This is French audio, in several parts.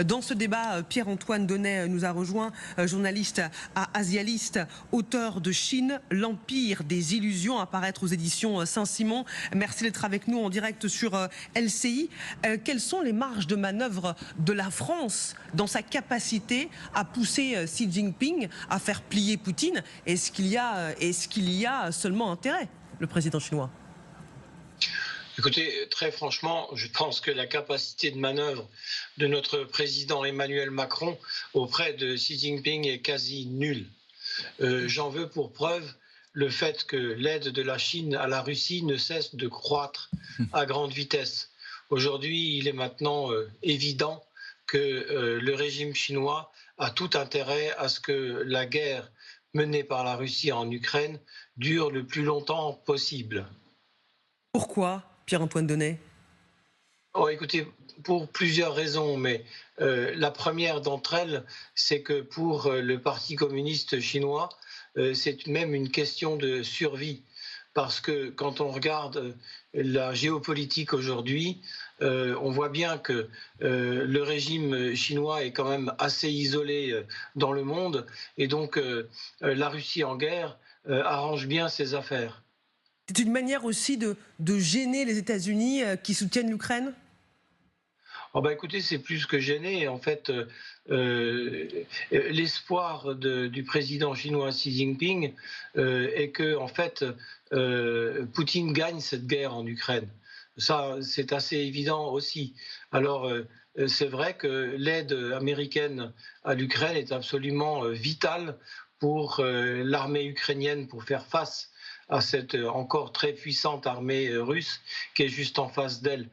Dans ce débat, Pierre-Antoine Donnet nous a rejoint, journaliste à Asialiste, auteur de Chine, l'Empire des illusions, à paraître aux éditions Saint-Simon. Merci d'être avec nous en direct sur LCI. Quelles sont les marges de manœuvre de la France dans sa capacité à pousser Xi Jinping à faire plier Poutine? Est-ce qu'il y a seulement intérêt, le président chinois? Écoutez, très franchement, je pense que la capacité de manœuvre de notre président Emmanuel Macron auprès de Xi Jinping est quasi nulle. J'en veux pour preuve le fait que l'aide de la Chine à la Russie ne cesse de croître à grande vitesse. Aujourd'hui, il est maintenant évident que le régime chinois a tout intérêt à ce que la guerre menée par la Russie en Ukraine dure le plus longtemps possible. Pourquoi, Pierre-Antoine Donnet? Oh, écoutez, pour plusieurs raisons, mais la première d'entre elles, c'est que pour le Parti communiste chinois, c'est même une question de survie. Parce que quand on regarde la géopolitique aujourd'hui, on voit bien que le régime chinois est quand même assez isolé dans le monde, et donc la Russie en guerre arrange bien ses affaires. C'est une manière aussi de gêner les États-Unis qui soutiennent l'Ukraine? Oh bah écoutez, c'est plus que gêné. En fait, l'espoir du président chinois Xi Jinping est que, en fait, Poutine gagne cette guerre en Ukraine. Ça, c'est assez évident aussi. Alors, c'est vrai que l'aide américaine à l'Ukraine est absolument vitale pour l'armée ukrainienne pour faire face à cette encore très puissante armée russe qui est juste en face d'elle.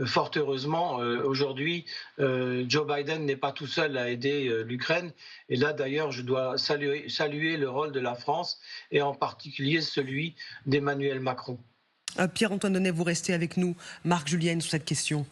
Fort heureusement, aujourd'hui, Joe Biden n'est pas tout seul à aider l'Ukraine. Et là, d'ailleurs, je dois saluer le rôle de la France et en particulier celui d'Emmanuel Macron. Pierre-Antoine Donnet, vous restez avec nous. Marc Julienne, sur cette question.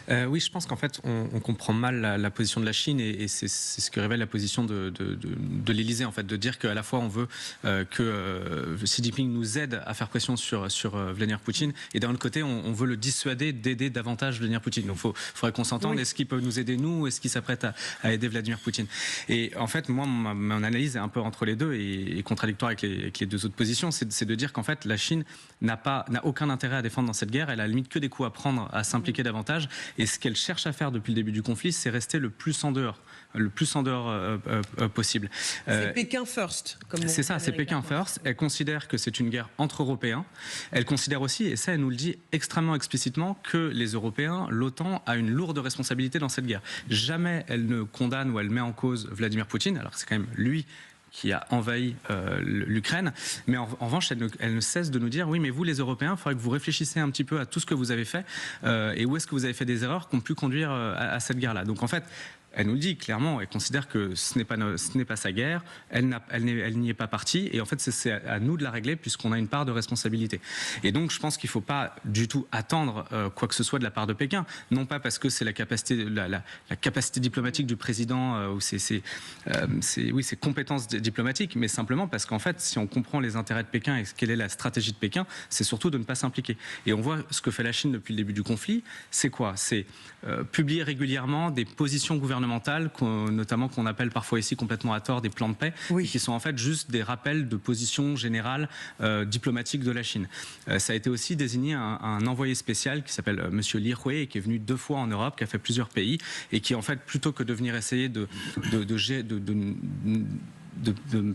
Oui, je pense qu'en fait, on comprend mal la position de la Chine et c'est ce que révèle la position de l'Élysée, en fait, de dire qu'à la fois on veut que Xi Jinping nous aide à faire pression sur Vladimir Poutine et d'un autre côté, on veut le dissuader d'aider davantage Vladimir Poutine. Donc, il faudrait qu'on s'entende. Oui. Est-ce qu'il peut nous aider, nous? Est-ce qu'il s'apprête à aider Vladimir Poutine? Et en fait, moi, mon analyse est un peu entre les deux et contradictoire avec les deux autres positions. C'est de dire qu'en fait, la Chine n'a aucun intérêt à défendre dans cette guerre. Elle a à la limite que des coups à prendre, à s'impliquer davantage. Et ce qu'elle cherche à faire depuis le début du conflit, c'est rester le plus en dehors possible. C'est Pékin first. C'est ça, c'est Pékin first. Elle considère que c'est une guerre entre Européens. Elle considère aussi, et ça elle nous le dit extrêmement explicitement, que les Européens, l'OTAN, a une lourde responsabilité dans cette guerre. Jamais elle ne condamne ou elle met en cause Vladimir Poutine, alors que c'est quand même lui qui a envahi l'Ukraine. Mais en revanche, elle ne cesse de nous dire, oui, mais vous, les Européens, il faudrait que vous réfléchissiez un petit peu à tout ce que vous avez fait et où est-ce que vous avez fait des erreurs qui ont pu conduire à cette guerre-là. Donc en fait, elle nous le dit clairement, elle considère que ce n'est pas sa guerre, elle n'y est pas partie, et en fait c'est à nous de la régler puisqu'on a une part de responsabilité. Et donc je pense qu'il ne faut pas du tout attendre quoi que ce soit de la part de Pékin, non pas parce que c'est la capacité diplomatique du président ou ses compétences diplomatiques, mais simplement parce qu'en fait, si on comprend les intérêts de Pékin et quelle est la stratégie de Pékin, c'est surtout de ne pas s'impliquer. Et on voit ce que fait la Chine depuis le début du conflit, c'est quoi? C'est publier régulièrement des positions gouvernementales, notamment qu'on appelle parfois ici complètement à tort des plans de paix, oui, et qui sont en fait juste des rappels de position générale diplomatique de la Chine. Ça a été aussi désigné un envoyé spécial qui s'appelle Monsieur Li Hui et qui est venu 2 fois en Europe, qui a fait plusieurs pays et qui en fait, plutôt que de venir essayer de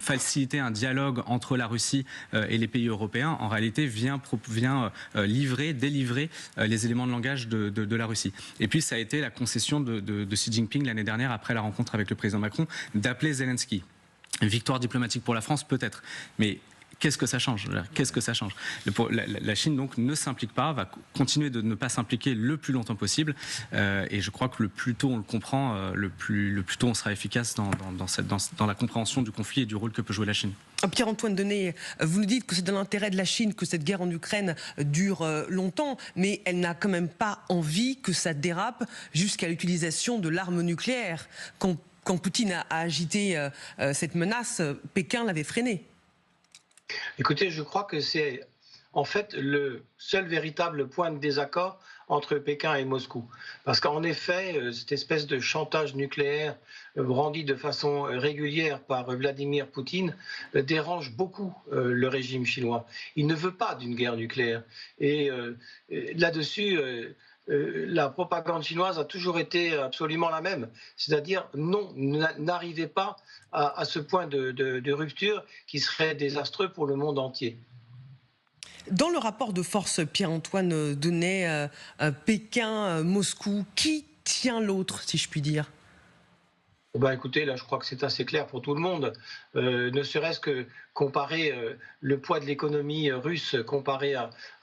faciliter un dialogue entre la Russie et les pays européens, en réalité vient délivrer les éléments de langage de la Russie. Et puis ça a été la concession de Xi Jinping l'année dernière, après la rencontre avec le président Macron, d'appeler Zelensky. Victoire diplomatique pour la France, peut-être, mais qu'est-ce que ça change? Qu'est-ce que ça change? La Chine donc ne s'implique pas, va continuer de ne pas s'impliquer le plus longtemps possible. Et je crois que le plus tôt on le comprend, le plus tôt on sera efficace dans la compréhension du conflit et du rôle que peut jouer la Chine. Pierre-Antoine Donnet, vous nous dites que c'est dans l'intérêt de la Chine que cette guerre en Ukraine dure longtemps, mais elle n'a quand même pas envie que ça dérape jusqu'à l'utilisation de l'arme nucléaire. Quand Poutine a agité cette menace, Pékin l'avait freiné. Écoutez, je crois que c'est en fait le seul véritable point de désaccord entre Pékin et Moscou. Parce qu'en effet, cette espèce de chantage nucléaire brandi de façon régulière par Vladimir Poutine dérange beaucoup le régime chinois. Il ne veut pas d'une guerre nucléaire. Et là-dessus, la propagande chinoise a toujours été absolument la même. C'est-à-dire, non, n'arrivez pas à ce point de rupture qui serait désastreux pour le monde entier. Dans le rapport de force, Pierre-Antoine Donnet, Pékin, Moscou, qui tient l'autre, si je puis dire? Ben écoutez, là, je crois que c'est assez clair pour tout le monde. Ne serait-ce que comparer le poids de l'économie russe comparé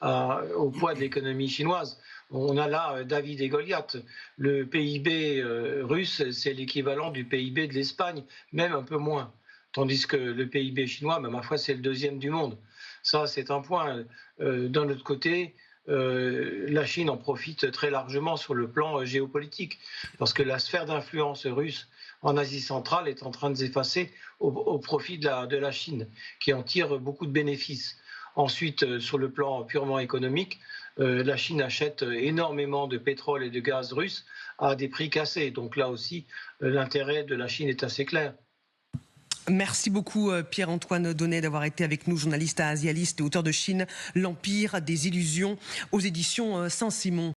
au poids de l'économie chinoise. On a là David et Goliath. Le PIB russe, c'est l'équivalent du PIB de l'Espagne, même un peu moins. Tandis que le PIB chinois, ma foi, c'est le deuxième du monde. Ça, c'est un point. D'un autre côté, la Chine en profite très largement sur le plan géopolitique, parce que la sphère d'influence russe en Asie centrale est en train de s'effacer au profit de la Chine, qui en tire beaucoup de bénéfices. Ensuite, sur le plan purement économique, la Chine achète énormément de pétrole et de gaz russe à des prix cassés. Donc là aussi, l'intérêt de la Chine est assez clair. Merci beaucoup Pierre-Antoine Donnet d'avoir été avec nous, journaliste à Asialiste et auteur de Chine, l'Empire des illusions, aux éditions Saint-Simon.